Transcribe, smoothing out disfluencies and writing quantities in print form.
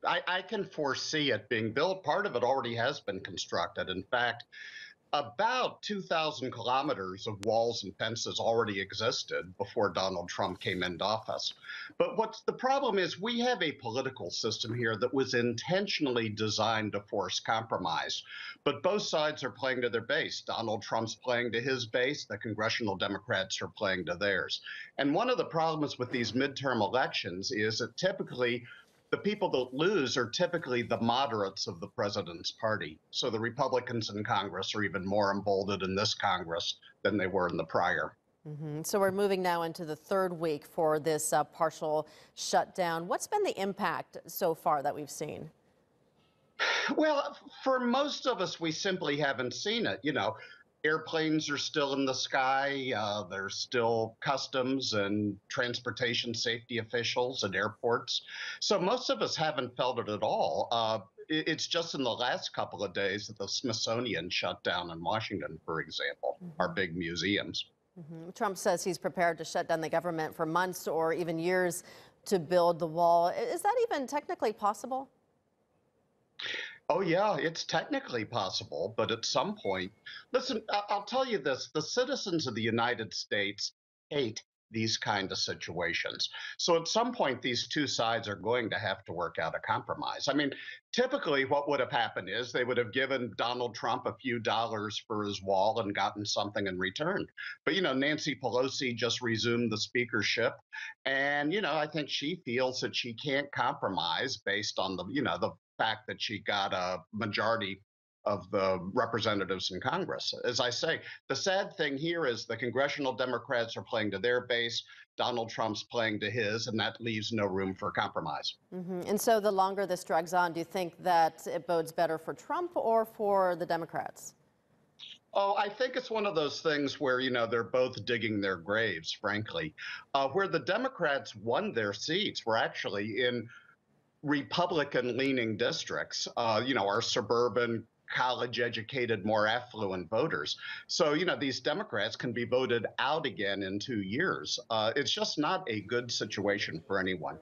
I can foresee it being built. Part of it already has been constructed. In fact, about 2,000 kilometers of walls and fences already existed before Donald Trump came into office. But what's the problem is we have a political system here that was intentionally designed to force compromise. But both sides are playing to their base. Donald Trump's playing to his base. The congressional Democrats are playing to theirs. And one of the problems with these midterm elections is that typically the people that lose are typically the moderates of the president's party. So the Republicans in Congress are even more emboldened in this Congress than they were in the prior. So we're moving now into the third week for this partial shutdown. What's been the impact so far that we've seen? Well, for most of us, we simply haven't seen it. Airplanes are still in the sky. There's still customs and transportation safety officials at airports. So most of us haven't felt it at all. It's just in the last couple of days that the Smithsonian shut down in Washington, for example, our big museums. Trump says he's prepared to shut down the government for months or even years to build the wall. Is that even technically possible? Oh, yeah, it's technically possible, but at some point, listen, I'll tell you this, the citizens of the United States hate these kind of situations. So at some point, these two sides are going to have to work out a compromise. I mean, typically what would have happened is they would have given Donald Trump a few dollars for his wall and gotten something in return. But, Nancy Pelosi just resumed the speakership. And, I think she feels that she can't compromise based on the fact that she got a majority of the representatives in Congress. As I say, the sad thing here is the congressional Democrats are playing to their base, Donald Trump's playing to his, and that leaves no room for compromise. And so the longer this drags on, do you think that it bodes better for Trump or for the Democrats? Oh, I think it's one of those things where, they're both digging their graves, frankly. Where the Democrats won their seats were actually in Republican leaning districts, our suburban, college educated, more affluent voters. So, these Democrats can be voted out again in 2 years. It's just not a good situation for anyone.